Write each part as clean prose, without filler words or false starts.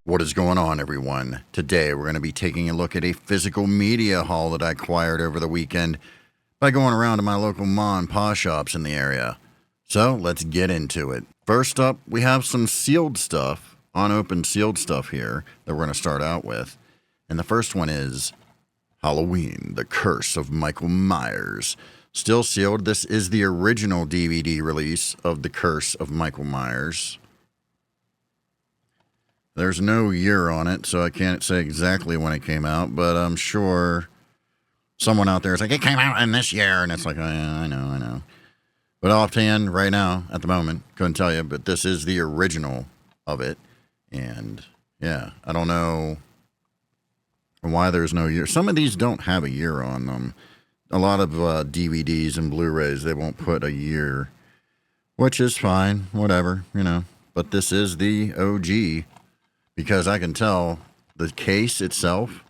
What is going on, everyone? Today we're going to be taking a look at a physical media haul that I acquired over the weekend by going around to my local ma and pa shops in the area. So let's get into it. First up, we have some sealed stuff, unopened sealed stuff here that we're going to start out with. And the first one is Halloween, The Curse of Michael Myers. Still sealed. This is the original DVD release of The Curse of Michael Myers. There's no year on it, so I can't say exactly when it came out, but I'm sure someone out there is like, it came out in this year, and it's like, I know. But offhand, right now, at the moment, couldn't tell you, but this is the original of it, and yeah, I don't know why there's no year. Some of these don't have a year on them. A lot of DVDs and Blu-rays, they won't put a year, which is fine, whatever, but this is the OG. Because I can tell the case itself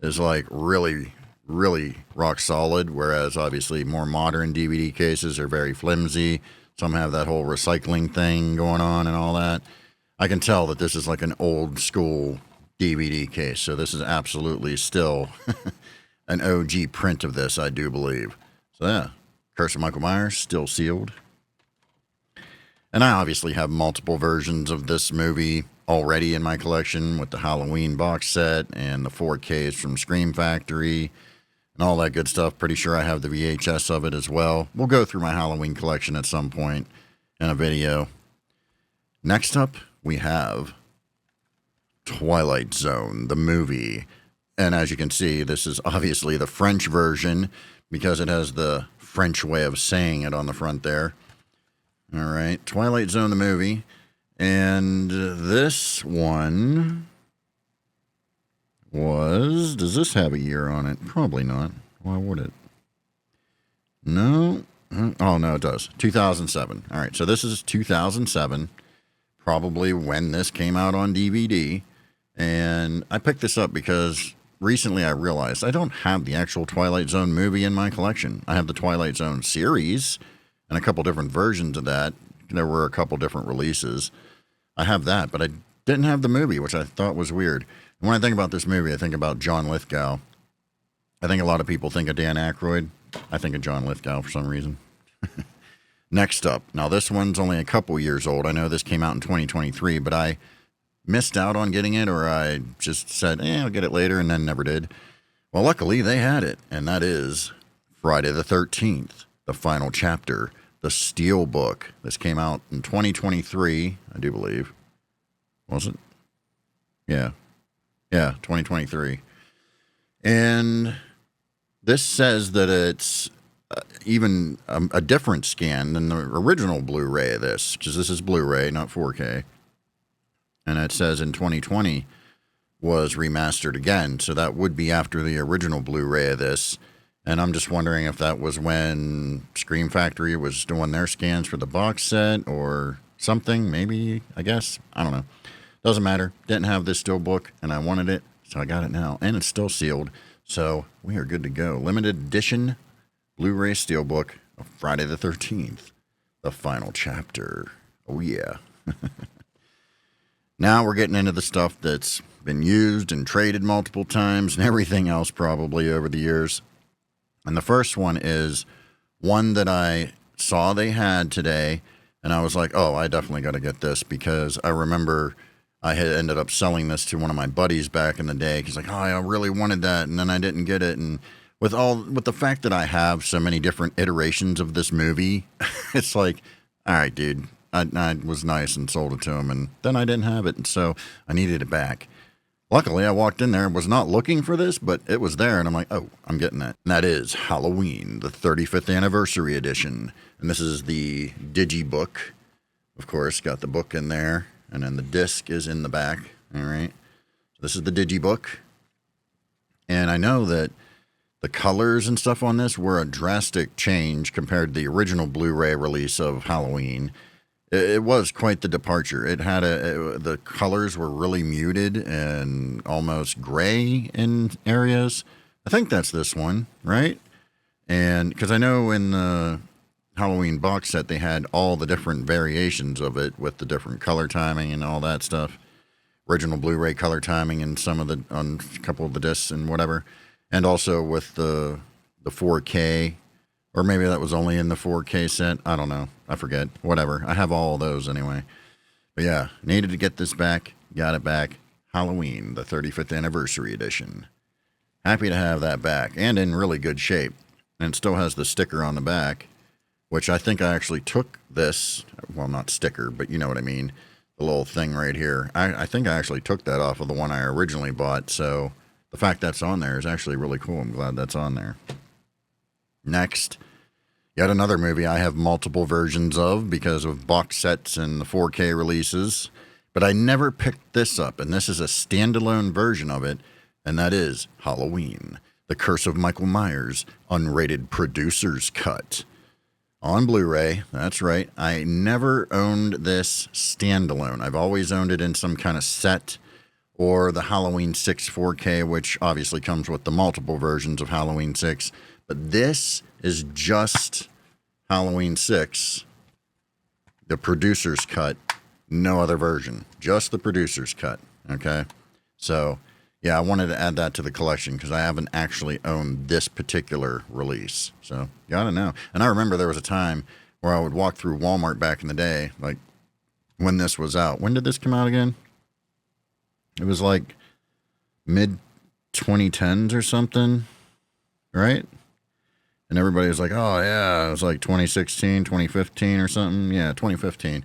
is like really, really rock solid, whereas obviously more modern DVD cases are very flimsy. Some have that whole recycling thing going on and all that. I can tell that this is like an old school DVD case. So this is absolutely still an OG print of this, I do believe. So yeah, Curse of Michael Myers, still sealed. And I obviously have multiple versions of this movie already in my collection with the Halloween box set and the 4Ks from Scream Factory and all that good stuff. Pretty sure I have the VHS of it as well. We'll go through my Halloween collection at some point in a video. Next up, we have Twilight Zone, the movie. And as you can see, this is obviously the French version because it has the French way of saying it on the front there. All right, Twilight Zone, the movie. And this one was, does this have a year on it? Probably not. Why would it? No. Oh, no, it does. 2007. All right, so this is 2007, probably when this came out on DVD. And I picked this up because recently I realized I don't have the actual Twilight Zone movie in my collection. I have the Twilight Zone series and a couple different versions of that. There were a couple different releases. I have that, but I didn't have the movie, which I thought was weird. And when I think about this movie, I think about John Lithgow. I think a lot of people think of Dan Aykroyd. I think of John Lithgow for some reason. Next up. Now, this one's only a couple years old. I know this came out in 2023, but I missed out on getting it, or I just said, I'll get it later, and then never did. Well, luckily, they had it, and that is Friday the 13th, the final chapter. The Steelbook. This came out in 2023, I do believe. Was it? Yeah, 2023. And this says that it's even a different scan than the original Blu-ray of this, because this is Blu-ray, not 4K. And it says in 2020 was remastered again, so that would be after the original Blu-ray of this. And I'm just wondering if that was when Scream Factory was doing their scans for the box set or something, maybe, I guess. I don't know. Doesn't matter. Didn't have this Steelbook, and I wanted it, so I got it now. And it's still sealed, so we are good to go. Limited edition Blu-ray Steelbook of Friday the 13th, the final chapter. Oh, yeah. Now we're getting into the stuff that's been used and traded multiple times and everything else probably over the years. And the first one is one that I saw they had today, and I was like, oh, I definitely got to get this because I remember I had ended up selling this to one of my buddies back in the day. He's like, oh, I really wanted that, and then I didn't get it. And with the fact that I have so many different iterations of this movie, it's like, all right, dude, I was nice and sold it to him, and then I didn't have it, and so I needed it back. Luckily, I walked in there and was not looking for this, but it was there, and I'm like, oh, I'm getting that. And that is Halloween, the 35th Anniversary Edition. And this is the Digibook. Of course, got the book in there, and then the disc is in the back. All right. So this is the Digibook. And I know that the colors and stuff on this were a drastic change compared to the original Blu-ray release of Halloween. It was quite the departure. It had the colors were really muted and almost gray in areas. I think that's this one, right? And because I know in the Halloween box set, they had all the different variations of it with the different color timing and all that stuff. original Blu-ray color timing and on a couple of the discs and whatever. And also with the 4K, or maybe that was only in the 4K set. I don't know. I forget. Whatever. I have all of those anyway. But yeah, needed to get this back. Got it back. Halloween, the 35th anniversary edition. Happy to have that back and in really good shape. And it still has the sticker on the back, which I think I actually took this. Well, not sticker, but you know what I mean. The little thing right here. I think I actually took that off of the one I originally bought. So the fact that's on there is actually really cool. I'm glad that's on there. Next, yet another movie I have multiple versions of because of box sets and the 4K releases. But I never picked this up, and this is a standalone version of it, and that is Halloween, The Curse of Michael Myers, unrated producer's cut. On Blu-ray, that's right. I never owned this standalone. I've always owned it in some kind of set, or the Halloween 6 4K, which obviously comes with the multiple versions of Halloween 6. But this is just Halloween 6, the producer's cut, no other version, just the producer's cut, okay? So, yeah, I wanted to add that to the collection because I haven't actually owned this particular release. So, gotta know. And I remember there was a time where I would walk through Walmart back in the day, like when this was out. When did this come out again? It was like mid-2010s or something, right? And everybody was like, oh, yeah, it was like 2016, 2015 or something. Yeah, 2015.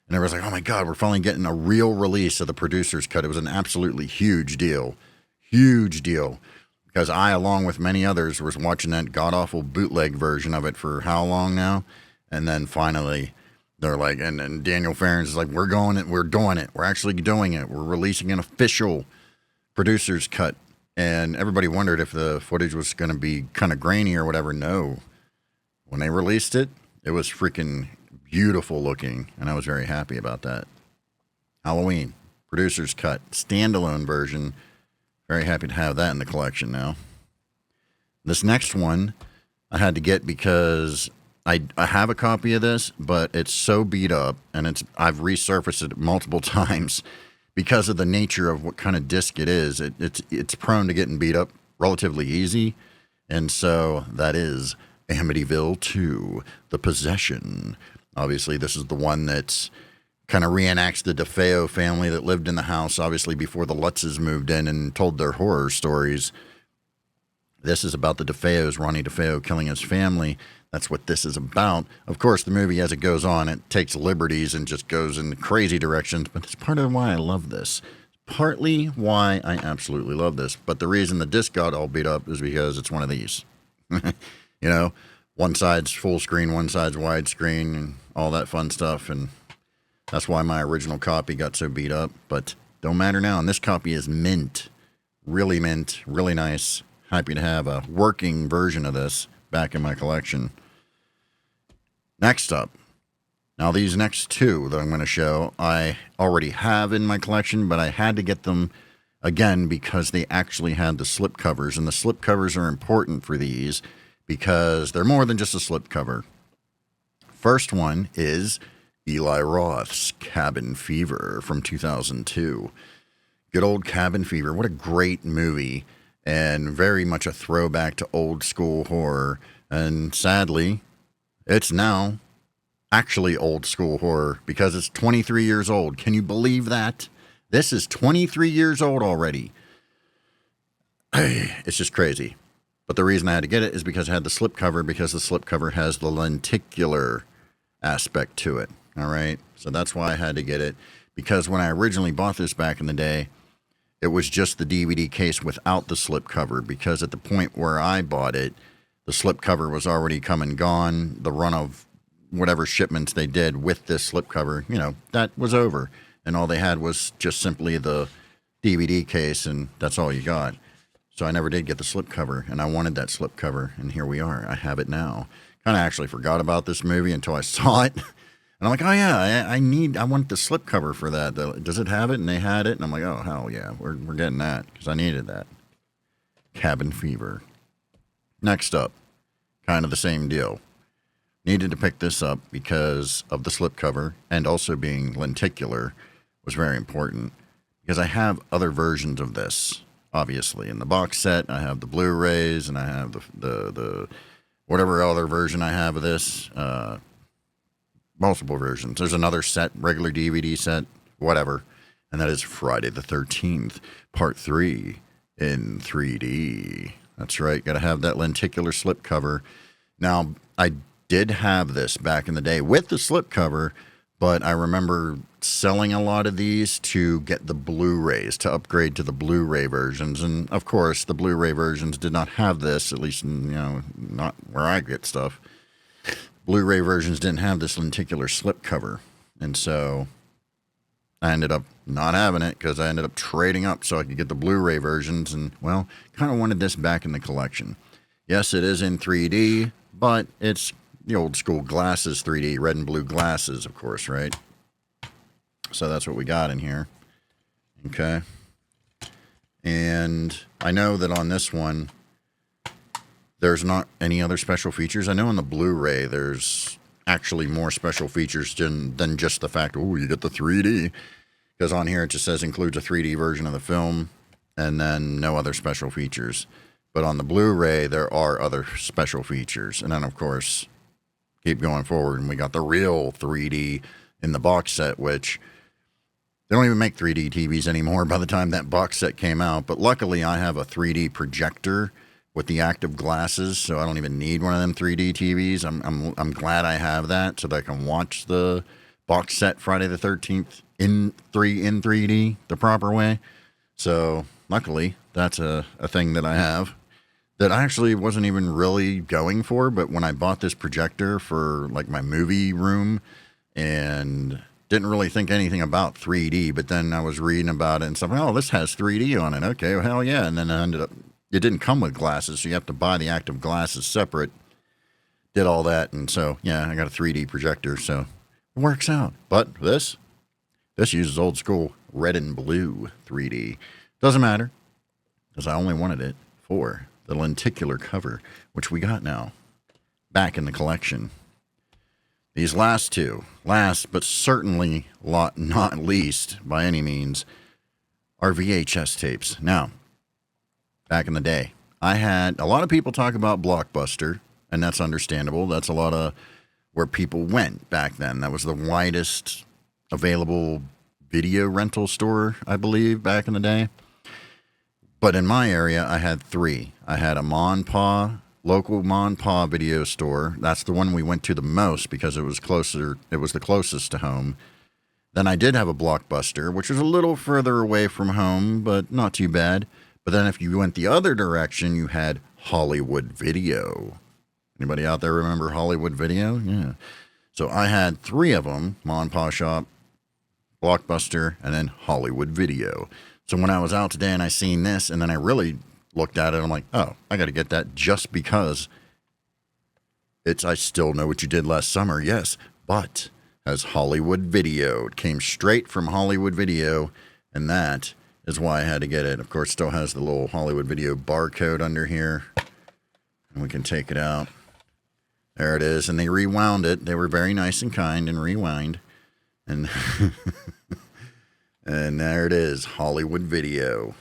And everybody's like, oh, my God, we're finally getting a real release of the producer's cut. It was an absolutely huge deal. Huge deal. Because I, along with many others, was watching that god-awful bootleg version of it for how long now? And then finally, they're like, and Daniel Farrens is like, we're doing it. We're actually doing it. We're releasing an official producer's cut. And everybody wondered if the footage was going to be kind of grainy or whatever. No. When they released it, it was freaking beautiful looking, and I was very happy about that. Halloween, producer's cut, standalone version. Very happy to have that in the collection now. This next one I had to get because I have a copy of this, but it's so beat up, and I've resurfaced it multiple times. Because of the nature of what kind of disc it is, it's prone to getting beat up relatively easy. And so that is Amityville 2, The Possession. Obviously, this is the one that's kind of reenacts the DeFeo family that lived in the house, obviously, before the Lutzes moved in and told their horror stories. This is about the DeFeos, Ronnie DeFeo killing his family. That's what this is about. Of course, the movie, as it goes on, it takes liberties and just goes in crazy directions, but it's part of why I love this. Partly why I absolutely love this. But the reason the disc got all beat up is because it's one of these. You know, one side's full screen, one side's widescreen, and all that fun stuff. And that's why my original copy got so beat up. But don't matter now. And this copy is mint, really nice. Happy to have a working version of this back in my collection. Next up, now these next two that I'm going to show, I already have in my collection, but I had to get them again because they actually had the slip covers, and the slip covers are important for these because they're more than just a slip cover. First one is Eli Roth's Cabin Fever from 2002. Good old Cabin Fever. What a great movie, and very much a throwback to old school horror. And sadly, it's now actually old school horror because it's 23 years old. Can you believe that? This is 23 years old already. It's just crazy. But the reason I had to get it is because it had the slipcover, because the slipcover has the lenticular aspect to it. All right? So that's why I had to get it. Because when I originally bought this back in the day, it was just the DVD case without the slipcover. Because at the point where I bought it, the slipcover was already come and gone. The run of whatever shipments they did with this slipcover, you know, that was over. And all they had was just simply the DVD case, and that's all you got. So I never did get the slipcover, and I wanted that slipcover, and here we are. I have it now. Kind of actually forgot about this movie until I saw it. And I'm like, oh, yeah, I want the slipcover for that. Does it have it? And they had it. And I'm like, oh, hell yeah, we're getting that because I needed that. Cabin Fever. Next up, kind of the same deal. Needed to pick this up because of the slipcover and also being lenticular was very important because I have other versions of this, obviously. In the box set, I have the Blu-rays, and I have the whatever other version I have of this. Multiple versions. There's another set, regular DVD set, whatever. And that is Friday the 13th, Part 3 in 3D. That's right. Got to have that lenticular slipcover. Now, I did have this back in the day with the slipcover, but I remember selling a lot of these to get the Blu-rays, to upgrade to the Blu-ray versions. And, of course, the Blu-ray versions did not have this, at least, not where I get stuff. Blu-ray versions didn't have this lenticular slipcover. And so I ended up not having it because I ended up trading up so I could get the Blu-ray versions. And, well, kind of wanted this back in the collection. Yes, it is in 3D, but it's the old school glasses 3D, red and blue glasses, of course, right? So that's what we got in here. Okay. And I know that on this one, there's not any other special features. I know on the Blu-ray, there's actually more special features than just the fact, oh, you get the 3D. Because on here, it just says includes a 3D version of the film, and then no other special features. But on the Blu-ray, there are other special features. And then, of course, keep going forward, and we got the real 3D in the box set, which they don't even make 3D TVs anymore by the time that box set came out. But luckily, I have a 3D projector with the active glasses, so I don't even need one of them 3D TVs. I'm glad I have that so that I can watch the box set Friday the 13th in 3D the proper way. So luckily, that's a thing that I have that I actually wasn't even really going for. But when I bought this projector for like my movie room and didn't really think anything about 3D, but then I was reading about it and stuff. Oh, this has 3D on it. Okay, well, hell yeah. And then I ended up, it didn't come with glasses, so you have to buy the active glasses separate. Did all that, and so, yeah, I got a 3D projector, so it works out. But this uses old school red and blue 3D. Doesn't matter, because I only wanted it for the lenticular cover, which we got now, back in the collection. These last two, but certainly not least by any means, are VHS tapes. Now, back in the day, I had a lot of people talk about Blockbuster, and that's understandable. That's a lot of where people went back then. That was the widest available video rental store, I believe, back in the day. But in my area, I had three. I had a local Ma and Pa video store. That's the one we went to the most because it was closer. It was the closest to home. Then I did have a Blockbuster, which was a little further away from home, but not too bad. But then if you went the other direction, you had Hollywood Video. Anybody out there remember Hollywood Video? Yeah. So I had three of them, Ma and Pa Shop, Blockbuster, and then Hollywood Video. So when I was out today and I seen this, and then I really looked at it, I'm like, oh, I got to get that just because I Still Know What You Did Last Summer, yes, but as Hollywood Video. It came straight from Hollywood Video, and that is why I had to get it. Of course, it still has the little Hollywood Video barcode under here, and we can take it out. There it is, and they rewound it. They were very nice and kind and rewind, and and there it is, Hollywood Video.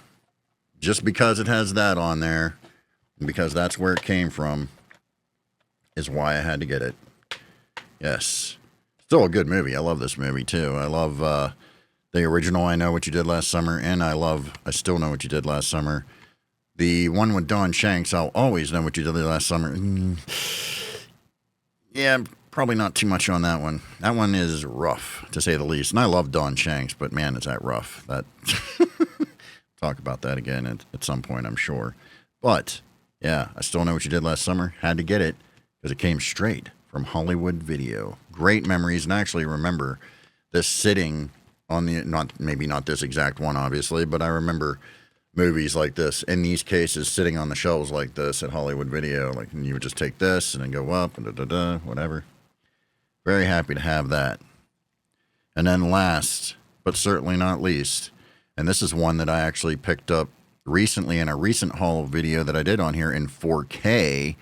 Just because it has that on there, and because that's where it came from, is why I had to get it. Yes. Still a good movie. I love this movie, too. I love the original I Know What You Did Last Summer, and I Still Know What You Did Last Summer. The one with Don Shanks, I'll Always Know What You Did Last Summer. Yeah, probably not too much on that one. That one is rough, to say the least. And I love Don Shanks, but man, is that rough. That talk about that again at some point, I'm sure. But, yeah, I Still Know What You Did Last Summer. Had to get it because it came straight from Hollywood Video. Great memories, and I actually remember this sitting on maybe not this exact one, obviously, but I remember movies like this, in these cases, sitting on the shelves like this at Hollywood Video. Like, and you would just take this and then go up and whatever. Very happy to have that. And then last, but certainly not least, and this is one that I actually picked up recently in a recent haul video that I did on here in 4K,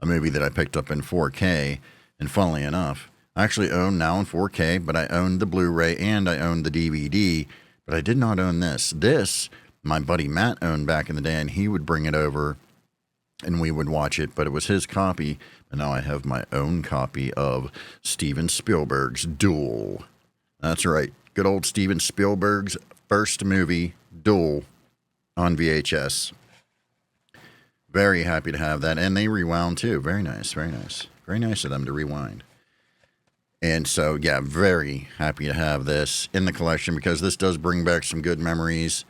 a movie that I picked up in 4K, and funnily enough, I actually own now in 4K, but I own the Blu-ray and I own the DVD But I did not own this. This, my buddy Matt owned back in the day, and he would bring it over and we would watch it, but it was his copy. And now I have my own copy of Steven Spielberg's Duel. That's right. Good old Steven Spielberg's first movie, Duel, on VHS. Very happy to have that. And they rewound too. Very nice, very nice. Very nice of them to rewind. And so, yeah, very happy to have this in the collection because this does bring back some good memories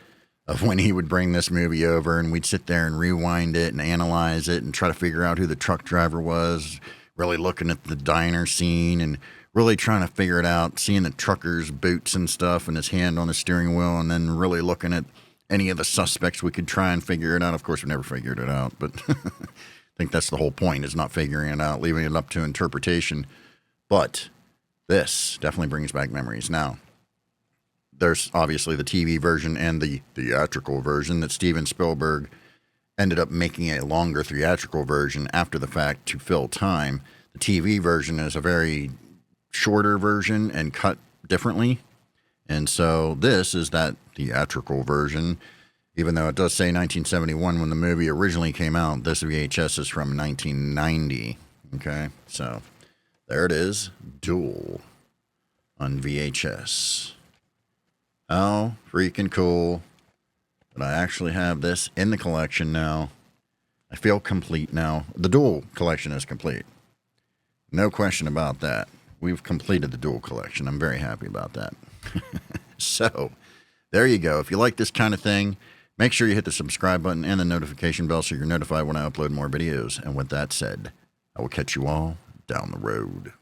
of when he would bring this movie over and we'd sit there and rewind it and analyze it and try to figure out who the truck driver was, really looking at the diner scene and really trying to figure it out, seeing the trucker's boots and stuff and his hand on the steering wheel, and then really looking at any of the suspects we could try and figure it out. Of course, we never figured it out, but I think that's the whole point, is not figuring it out, leaving it up to interpretation. But this definitely brings back memories. Now, there's obviously the TV version and the theatrical version that Steven Spielberg ended up making a longer theatrical version after the fact to fill time. The TV version is a very shorter version and cut differently. And so this is that theatrical version, even though it does say 1971 when the movie originally came out. This VHS is from 1990. Okay, so there it is, Duel on VHS. How freaking cool that I actually have this in the collection now. I feel complete now. The Duel collection is complete. No question about that. We've completed the Duel collection. I'm very happy about that. So, there you go. If you like this kind of thing, make sure you hit the subscribe button and the notification bell so you're notified when I upload more videos. And with that said, I will catch you all down the road.